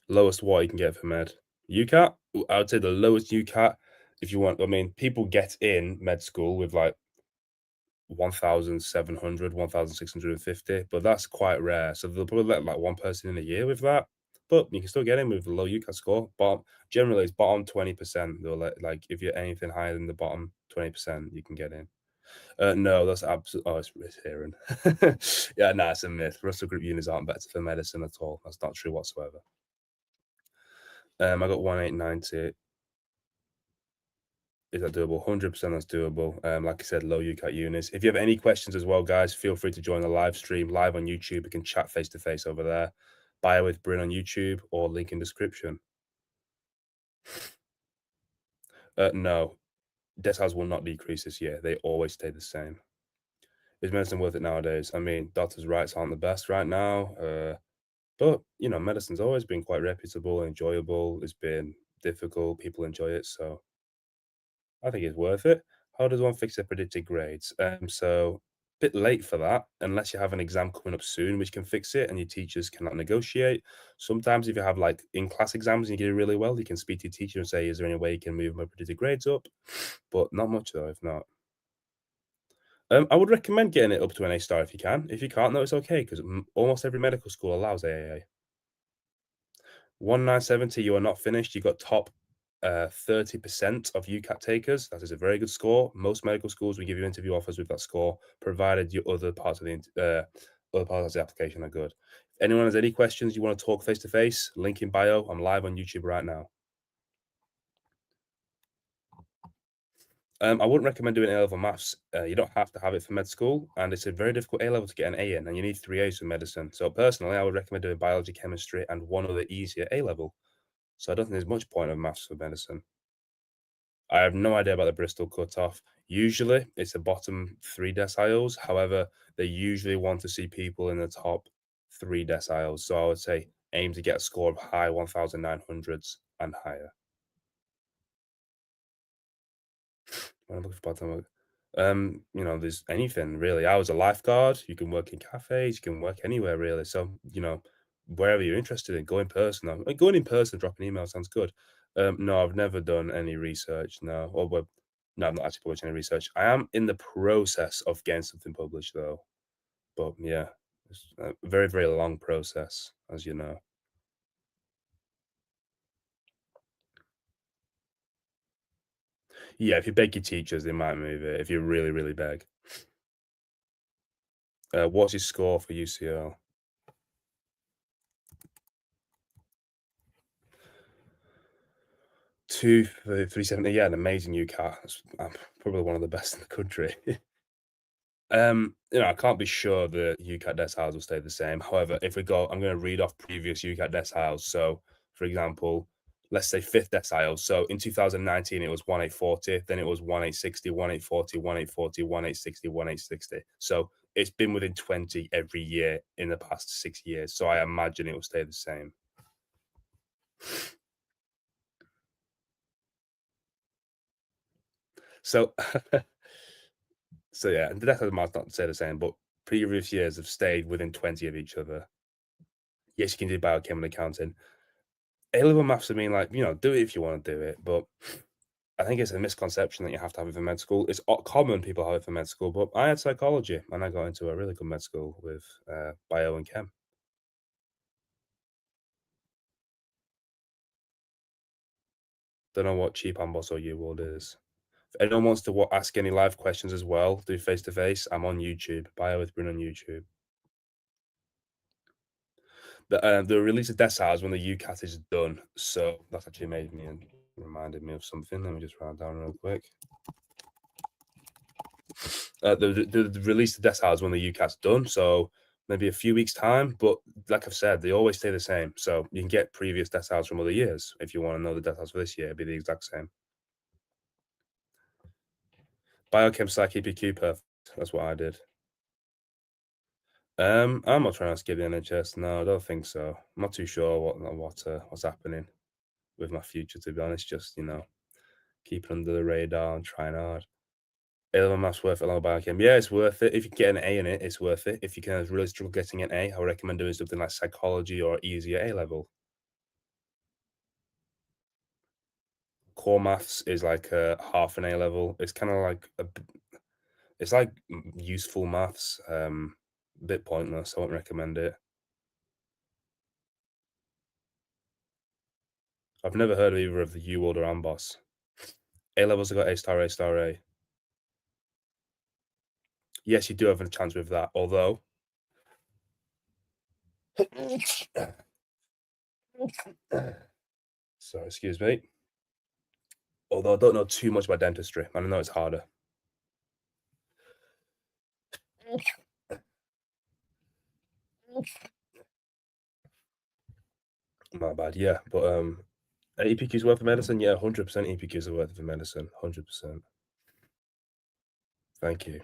S1: Lowest what you can get for med. UCAT? I would say the lowest UCAT if you want. I mean, people get in med school with like 1,700, 1,650, but that's quite rare. So they'll probably let like one person in a year with that. But you can still get in with a low UCAT score. But generally, it's bottom 20%. They'll let, like, if you're anything higher than the bottom 20%, you can get in. No, that's absolute. Oh, it's hearing. Yeah, no, it's a myth. Russell Group unis aren't better for medicine at all. That's not true whatsoever. I got 1890. Is that doable? 100% that's doable. Like I said, low UCAT units. If you have any questions as well, guys, feel free to join the live stream live on YouTube. We can chat face to face over there. Bio with Bryn on YouTube or link in description. No, deciles will not decrease this year. They always stay the same. Is medicine worth it nowadays? I mean, doctors' rights aren't the best right now. But medicine's always been quite reputable and enjoyable. It's been difficult. People enjoy it. So I think it's worth it. How does one fix their predicted grades? So bit late for that, unless you have an exam coming up soon, which can fix it, and your teachers cannot negotiate. Sometimes, if you have like in-class exams and you get it really well, you can speak to your teacher and say, "Is there any way you can move my predicted grades up?" But not much though. If not, I would recommend getting it up to an A star if you can. If you can't, though, it's okay because almost every medical school allows AAA. 1970, you are not finished. You got top 30% of UCAT takers. That is a very good score. Most medical schools will give you interview offers with that score, provided your other parts of other parts of the application are good. If anyone has any questions, you want to talk face to face, link in bio. I'm live on YouTube right now. I wouldn't recommend doing A level maths. You don't have to have it for med school, and it's a very difficult A level to get an A in, and you need 3 A's for medicine. So personally, I would recommend doing biology, chemistry, and one other easier A level. So I don't think there's much point of maths for medicine. I have no idea about the Bristol cutoff. Usually, it's the bottom 3 deciles. However, they usually want to see people in the top 3 deciles. So I would say aim to get a score of high 1900s and higher. When I'm looking for part-time work, there's anything really. I was a lifeguard. You can work in cafes. You can work anywhere really. So wherever you're interested in, go in person. Going in person, drop an email sounds good. No, I've never done any research. No, no, I'm not actually publishing any research. I am in the process of getting something published though. But yeah, it's a very very long process, as you know. Yeah, if you beg your teachers, they might move it. If you really really beg. What's your score for UCL? 2 for 370, yeah, an amazing UCAT. It's, probably one of the best in the country. I can't be sure the UCAT deciles will stay the same. However, if we go, I'm going to read off previous UCAT deciles. So, for example, let's say fifth decile. So in 2019, it was 1840, then it was 1860, 1840, 1840, 1860, 1860. So it's been within 20 every year in the past 6 years. So I imagine it will stay the same. So, so yeah, and the decimal might not say the same, but previous years have stayed within 20 of each other. Yes, you can do biochem and accounting. A-level maths, I mean, like, do it if you want to do it, but I think it's a misconception that you have to have it for med school. It's common people have it for med school, but I had psychology and I got into a really good med school with bio and chem. Don't know what cheap Amboss or U-World is. If anyone wants to ask any live questions as well, do face to face. I'm on YouTube, Bio with Bryn on YouTube. The release of deciles when the UCAT is done. So that's actually made me and reminded me of something. Let me just write it down real quick. The release of deciles when the UCAT's done. So maybe a few weeks time. But like I've said, they always stay the same. So you can get previous deciles from other years if you want to know the deciles for this year. It'd be the exact same. Biochem Psych EPQ perfect. That's what I did. I'm not trying to skip the NHS. No, I don't think so. I'm not too sure what's happening with my future. To be honest, just keep it under the radar and trying hard. A-level maths worth it along biochem. Yeah, it's worth it. If you get an A in it, it's worth it. If you can really struggle getting an A, I would recommend doing something like psychology or easier A level. Core maths is like half an A level. It's kind of like it's like useful maths. A bit pointless. I won't recommend it. I've never heard of either of the U-World or Amboss. A levels, I got A star, A star, A. Yes, you do have a chance with that. Although, sorry, excuse me. Although I don't know too much about dentistry, and I know it's harder. My bad. Yeah, but EPQ's worth of medicine. Yeah, 100% EPQs are worth of medicine. 100%. Thank you.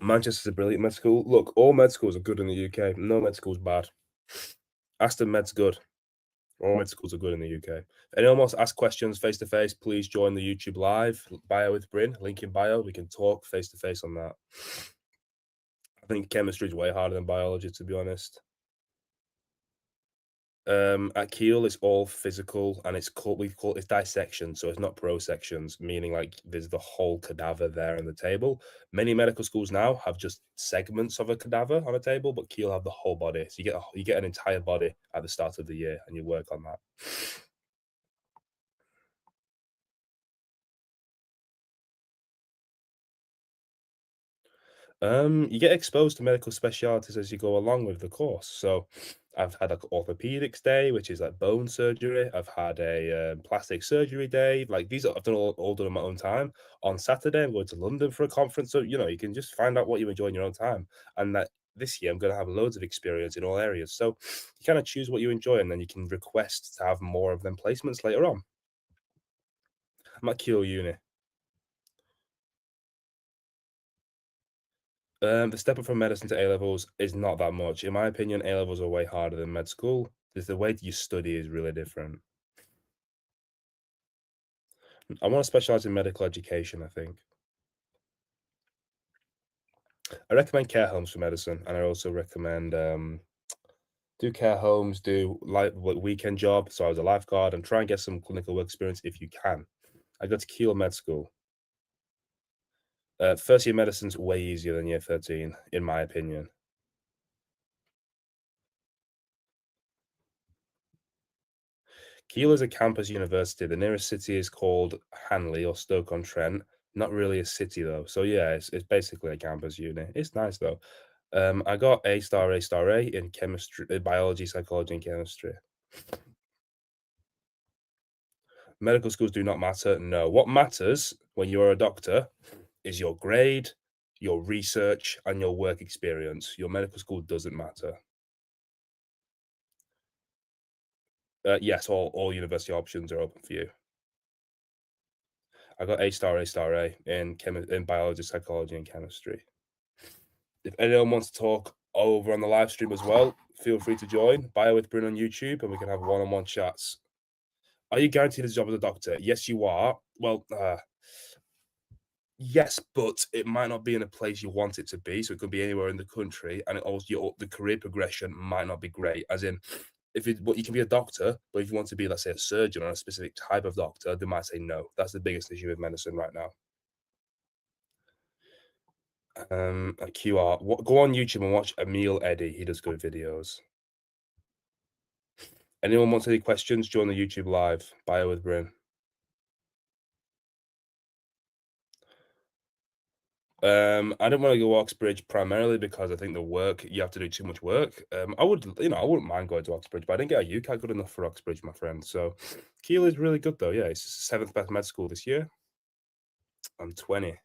S1: Manchester's a brilliant med school. Look, all med schools are good in the UK. No med school's bad. Aston Med's good. All med schools are good in the UK. If anyone wants to ask questions face to face, please join the YouTube live. Bio with Bryn, link in bio. We can talk face to face on that. I think chemistry is way harder than biology, to be honest. At Keele, it's all physical, and it's dissection, so it's not prosections, meaning like there's the whole cadaver there on the table. Many medical schools now have just segments of a cadaver on a table, but Keele have the whole body, so you get an entire body at the start of the year, and you work on that. You get exposed to medical specialties as you go along with the course. So I've had like orthopedics day, which is like bone surgery. I've had a plastic surgery day. Like I've done all done in my own time. On Saturday, I'm going to London for a conference. So you can just find out what you enjoy in your own time. And that this year I'm going to have loads of experience in all areas. So you kind of choose what you enjoy, and then you can request to have more of them placements later on. I'm at Keele Uni. The step up from medicine to A levels is not that much. In my opinion, A levels are way harder than med school. There's the way that you study is really different. I want to specialize in medical education, I think. I recommend care homes for medicine, and I also recommend do care homes, do weekend job. So I was a lifeguard and try and get some clinical work experience if you can. I got to Keele Med School. First year medicine's way easier than year 13, in my opinion. Keele is a campus university. The nearest city is called Hanley or Stoke-on-Trent. Not really a city though. So yeah, it's basically a campus uni. It's nice though. I got A star, A star, A in chemistry, biology, psychology, and chemistry. Medical schools do not matter. No. What matters when you're a doctor is your grade, your research, and your work experience. Your medical school doesn't matter. Yes, all university options are open for you. I got A star A in in biology, psychology, and chemistry. If anyone wants to talk over on the live stream as well, feel free to join. Bio with Bruno on YouTube, and we can have one-on-one chats. Are you guaranteed a job as a doctor? Yes, you are. Well, yes, but it might not be in a place you want it to be. So it could be anywhere in the country, and it also the career progression might not be great. As in, if it, well, you can be a doctor, but if you want to be, let's say, a surgeon or a specific type of doctor, they might say no. That's the biggest issue with medicine right now. A QR. Go on YouTube and watch Emil Eddy. He does good videos. Anyone wants any questions? Join the YouTube live. Bio with Bryn. I don't want to go Oxbridge primarily because I think the work you have to do too much work. I would, I wouldn't mind going to Oxbridge, but I didn't get a UCAT good enough for Oxbridge, my friend. So Keele is really good though. Yeah, it's seventh best med school this year. I'm 20.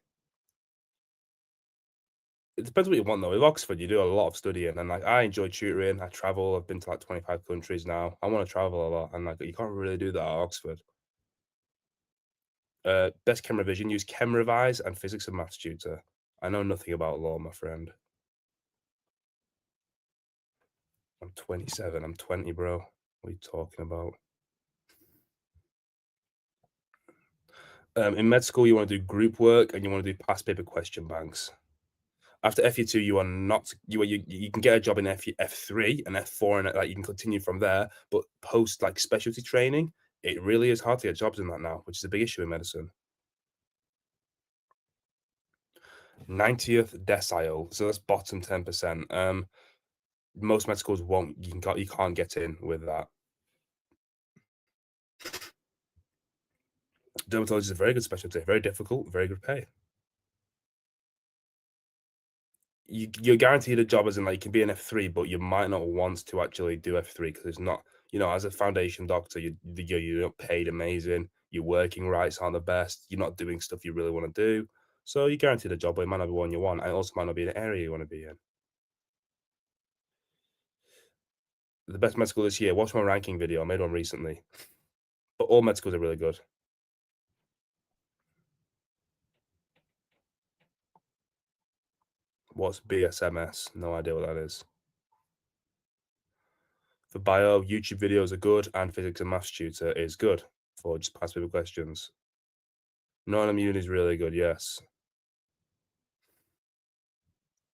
S1: It depends what you want though. With Oxford, you do a lot of studying, and like I enjoy tutoring. I travel. I've been to like 25 countries now. I want to travel a lot, and like you can't really do that at Oxford. Best chem revision, use Chem Revise and physics and maths tutor. I know nothing about law, my friend. I'm 27. I'm 20, bro. What are you talking about? In med school, you want to do group work and you want to do past paper question banks. After FE2, you are not you can get a job in F3 and F4, and like you can continue from there. But post like specialty training, it really is hard to get jobs in that now, which is a big issue in medicine. 90th decile, so that's bottom 10%. Most med schools won't. You can't get in with that. Dermatology is a very good specialty, very difficult, very good pay. You're guaranteed a job as in like you can be an F3, but you might not want to actually do F3 because it's not, as a foundation doctor, you're not paid amazing. Your working rights aren't the best. You're not doing stuff you really want to do. So you're guaranteed a job, but it might not be one you want. And it also might not be an area you want to be in. The best med school this year, watch my ranking video. I made one recently. But all med schools are really good. What's BSMS? No idea what that is. For bio, YouTube videos are good, and physics and maths tutor is good for just past paper questions. Non-immune is really good, yes.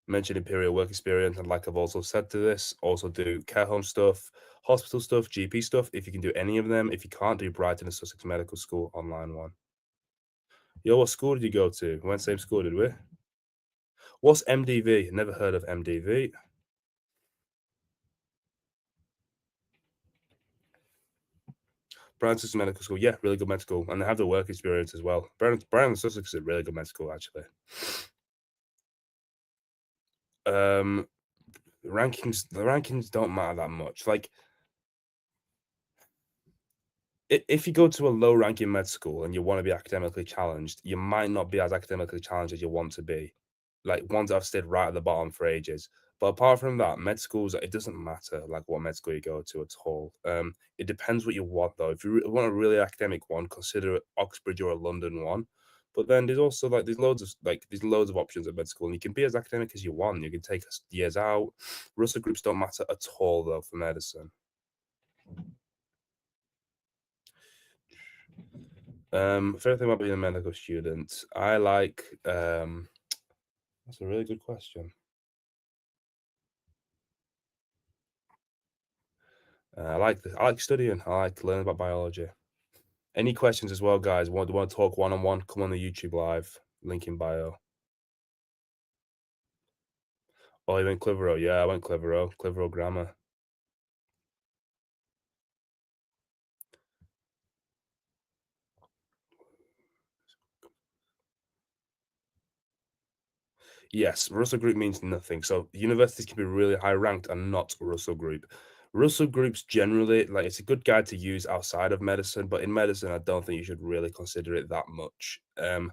S1: Mention Imperial work experience, and like I've also said to this, also do care home stuff, hospital stuff, GP stuff, if you can do any of them. If you can't, do Brighton and Sussex Medical School online one. Yo, what school did you go to? We went same school, did we? What's MDV? Never heard of MDV. Brighton Sussex Medical School, yeah, really good med school, and they have the work experience as well. Brighton and Sussex is a really good med school, actually. Um, the rankings don't matter that much. Like, if you go to a low ranking med school and you want to be academically challenged, you might not be as academically challenged as you want to be. Like ones that have stayed right at the bottom for ages. But apart from that, med schools, it doesn't matter like what med school you go to at all. It depends what you want though. If you want a really academic one, consider Oxbridge or a London one. But then there's also like there's loads of options at med school, and you can be as academic as you want. You can take years out. Russell groups don't matter at all though for medicine. Favorite thing about being a medical student, I like. That's a really good question. I like studying. I like learning about biology. Any questions as well, guys? Want to talk one on one? Come on the YouTube live. Link in bio. Oh, you went Clitheroe? Yeah, I went Clitheroe. Clitheroe Grammar. Yes, Russell Group means nothing. So universities can be really high ranked and not Russell Group. Russell groups generally, like, it's a good guide to use outside of medicine, but in medicine, I don't think you should really consider it that much. The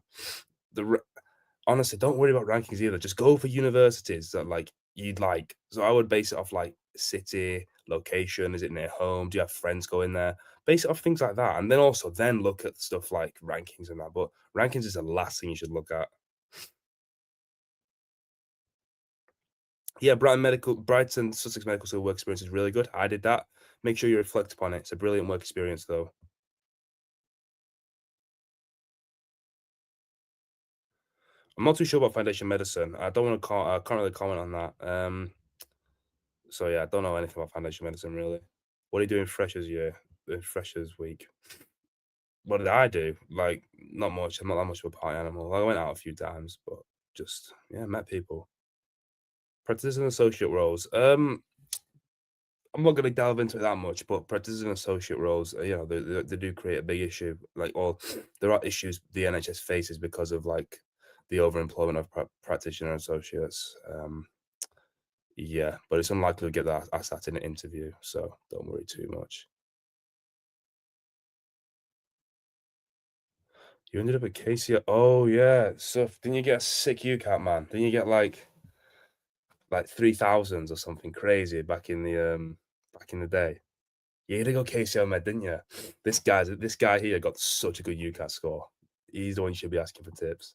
S1: r Honestly, don't worry about rankings either. Just go for universities that, like, you'd like. So I would base it off, like, city, location, is it near home? Do you have friends going there? Base it off things like that, and then also then look at stuff like rankings and that, but rankings is the last thing you should look at. Yeah, Brighton Sussex Medical School work experience is really good. I did that. Make sure you reflect upon it. It's a brilliant work experience, though. I'm not too sure about foundation medicine. I don't want to I can't really comment on that. So yeah, I don't know anything about foundation medicine really. What are you doing freshers year? Freshers week? What did I do? Like, not much. I'm not that much of a party animal. I went out a few times, but just yeah, met people. Practice and associate roles. I'm not going to delve into it that much, but practice and associate roles, you know, they do create a big issue. Like, all there are issues the NHS faces because of like the overemployment of practitioner associates. Yeah, but it's unlikely to get that asked that in an interview, so don't worry too much. You ended up at KCL. Oh yeah, so didn't you get a sick UCAT, man? Didn't you get like 3,000s or something crazy back in the day? You had to go KCL Med, didn't you? This guy here got such a good UCAT score. He's the one you should be asking for tips.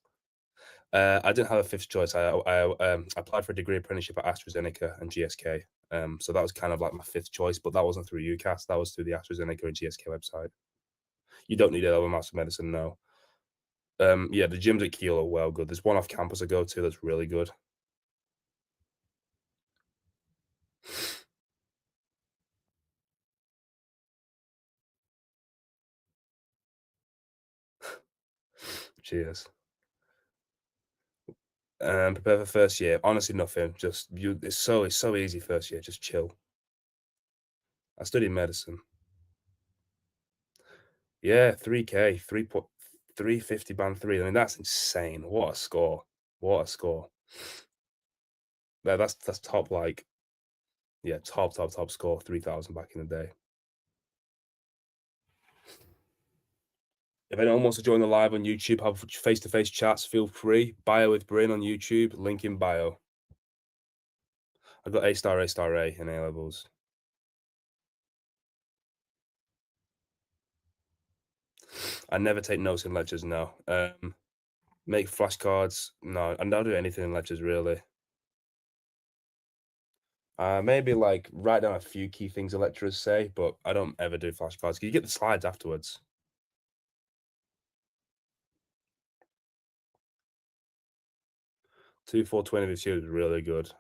S1: I didn't have a fifth choice. Applied for a degree apprenticeship at AstraZeneca and GSK. So that was kind of like my fifth choice, but that wasn't through UCAS. That was through the AstraZeneca and GSK website. You don't need a level master medicine, no. Yeah, the gyms at Kiel are well good. There's one off campus I go to that's really good. Cheers. Prepare for first year. Honestly, nothing. Just you. It's so easy first year. Just chill. I studied medicine. Yeah, 3K, 350 band three. I mean, that's insane. What a score. What a score. That's top like yeah, top score, 3,000 back in the day. If anyone wants to join the live on YouTube, have face-to-face chats, feel free. Bio with Bryn on YouTube, link in bio. I got A star, A star, A in A levels. I never take notes in lectures, no. Make flashcards, no. I don't do anything in lectures really. Maybe like write down a few key things the lecturers say, but I don't ever do flashcards. You get the slides afterwards. 2420 this year is really good.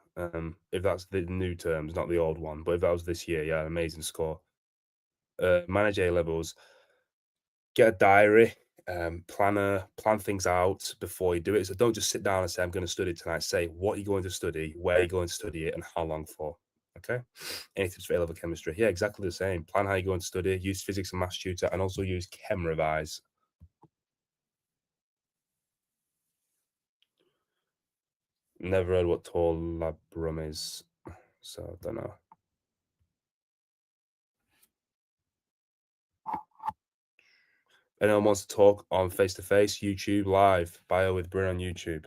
S1: If that's the new terms, not the old one, but if that was this year, yeah, amazing score. Manage A levels, get a diary, plan things out before you do it. So don't just sit down and say, I'm going to study tonight. Say what you're going to study, where you're going to study it, and how long for. Okay. Anything for A level chemistry. Yeah, exactly the same. Plan how you're going to study, use physics and maths tutor, and also use Chem Revise. Never heard what tall labrum is, so I don't know. Anyone wants to talk on face to face, YouTube live, bio with Bryn on YouTube.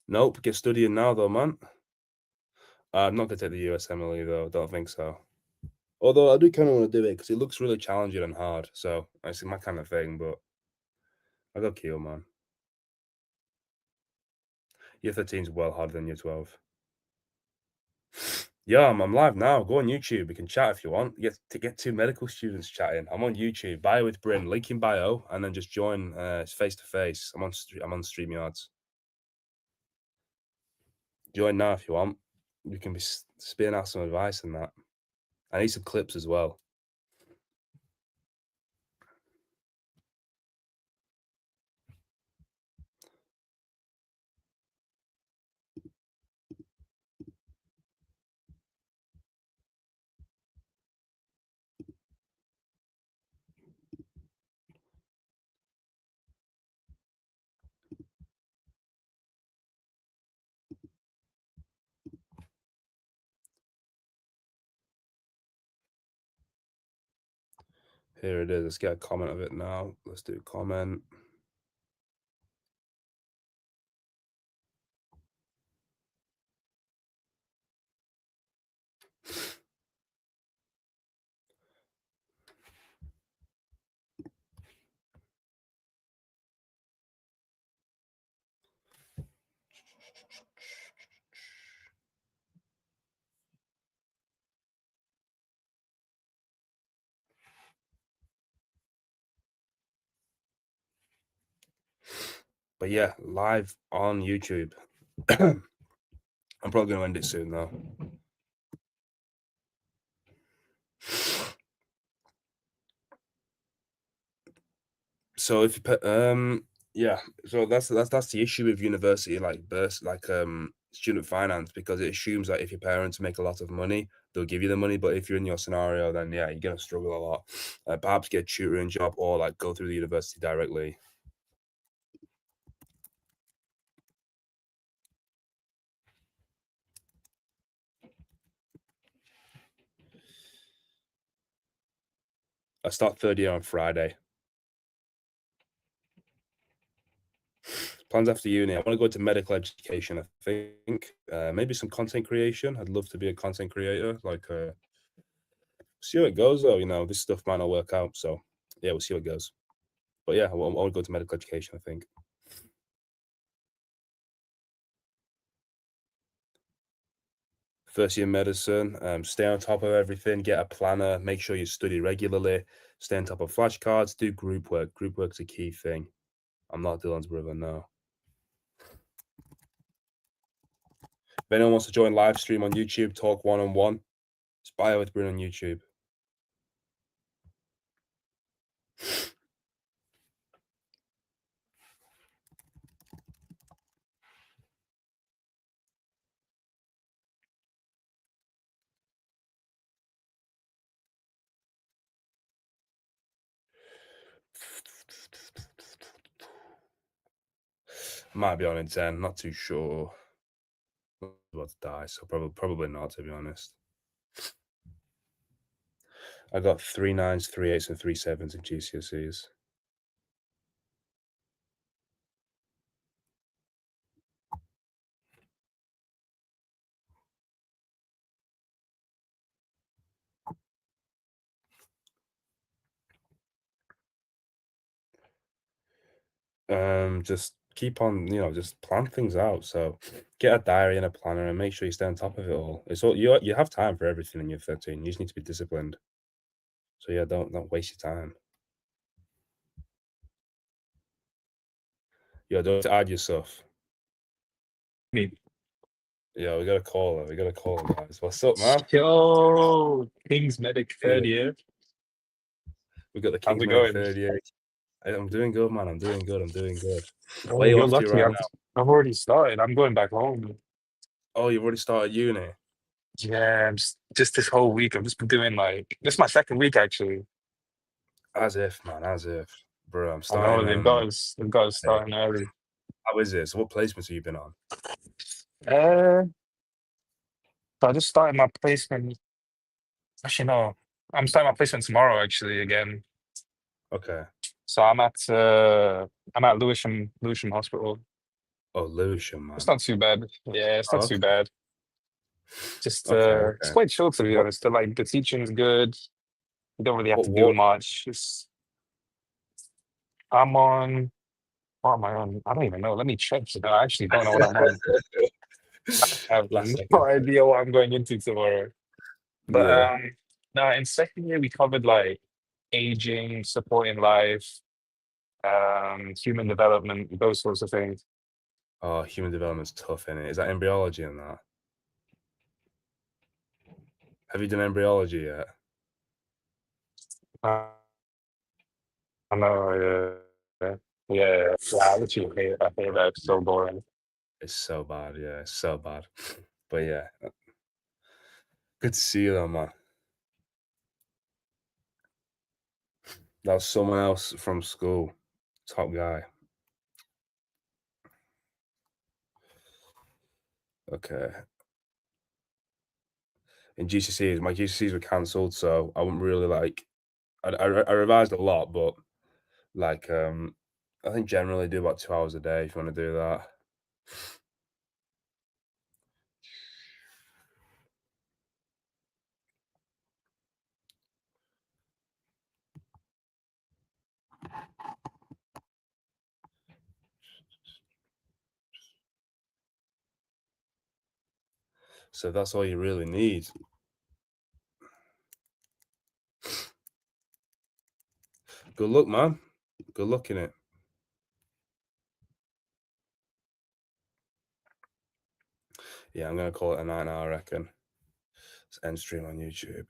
S1: Nope, get studying now though, man. I'm not gonna take the USMLE though. Don't think so. Although I do kind of want to do it because it looks really challenging and hard. So it's my kind of thing. But I got Keel, man. Year 13 is well harder than year 12. Yeah, I'm live now. Go on YouTube. We can chat if you want. Get two medical students chatting. I'm on YouTube. Bio with Bryn. Link in bio, and then just join. It's face to face. I'm on Streamyards. Join now if you want. We can be spitting out some advice and that. I need some clips as well. Here it is. Let's get a comment of it now. Let's do comment. But yeah, live on YouTube. I'm probably gonna end it soon though. So if you yeah, so that's the issue with university like burst like student finance, because it assumes that if your parents make a lot of money, they'll give you the money. But if you're in your scenario, then yeah, you're gonna struggle a lot. Perhaps get a tutoring job or like go through the university directly. I start third year on Friday. Plans after uni. I want to go into medical education. I think maybe some content creation. I'd love to be a content creator. Like, see how it goes though. You know, this stuff might not work out. So yeah, we'll see how it goes. But yeah, I want to go to medical education. I think. First year medicine. Stay on top of everything. Get a planner. Make sure you study regularly. Stay on top of flashcards. Do group work. Group work's a key thing. I'm not Dylan's brother. No. If anyone wants to join live stream on YouTube, talk one on one. It's bio with Bruno on YouTube. Might be on in 10, not too sure. I'm about to die, so probably not, to be honest. I got 3 9s, 3 8s, and 3 7s in GCSEs. Just keep on, just plan things out. So get a diary and a planner and make sure you stay on top of it all. It's all you have time for everything in your 13. You just need to be disciplined. So yeah, don't waste your time. Yeah, don't add your stuff.
S2: Me.
S1: Yeah, we gotta call her. We gotta call her, guys. What's up, man?
S2: Yo, King's Medic
S1: Yeah,
S2: third year.
S1: we got the
S2: How's
S1: King's
S2: it
S1: Medic
S2: going?
S1: third year. I'm doing good, man. I'm doing good. I'm doing good.
S2: Oh,
S1: Where you
S2: you're
S1: off to
S2: lucky.
S1: right
S2: I've
S1: now?
S2: I've already started. I'm going back home.
S1: Oh, you've already started uni.
S2: Yeah, just this whole week. I've just been doing like this is my second week actually.
S1: As if, man, as if. Bro, I'm
S2: I know
S1: starting
S2: they've got us
S1: Monday.
S2: starting early.
S1: How is it? So what placements have you been on?
S2: Uh, so I just started my placement. Actually, no, I'm starting my placement tomorrow actually again.
S1: Okay.
S2: So I'm at Lewisham Hospital.
S1: Oh, Lewisham,
S2: It's
S1: man.
S2: not too bad. Yeah, it's not
S1: Oh,
S2: too
S1: okay.
S2: bad. Just
S1: Okay,
S2: it's
S1: okay.
S2: quite chill to be
S1: What
S2: honest. The teaching's good. You don't really have
S1: what
S2: to do
S1: what
S2: much. Just I'm on what am I on? I don't even know. Let me check. I actually don't know what I'm on. I have
S1: last
S2: no
S1: second.
S2: idea what I'm going into tomorrow. But
S1: Yeah.
S2: no, in second year we covered like aging, supporting life, human development, those sorts of things.
S1: Oh, human development's tough, innit? Is that embryology and that? Have you done embryology yet?
S2: Uh, I know, yeah, yeah, yeah. I literally hate it. I hate that. It's so boring.
S1: It's so bad, yeah, it's so bad. But yeah, good to see you though, man. That was someone else from school. Top guy. Okay. In GCSEs, my GCSEs were cancelled, so I wouldn't really like I revised a lot, but like, I think generally do about 2 hours a day if you wanna do that. So that's all you really need. Good luck, man. Good luck in it. Yeah, I'm gonna call it a night now, I reckon. Let's end stream on YouTube.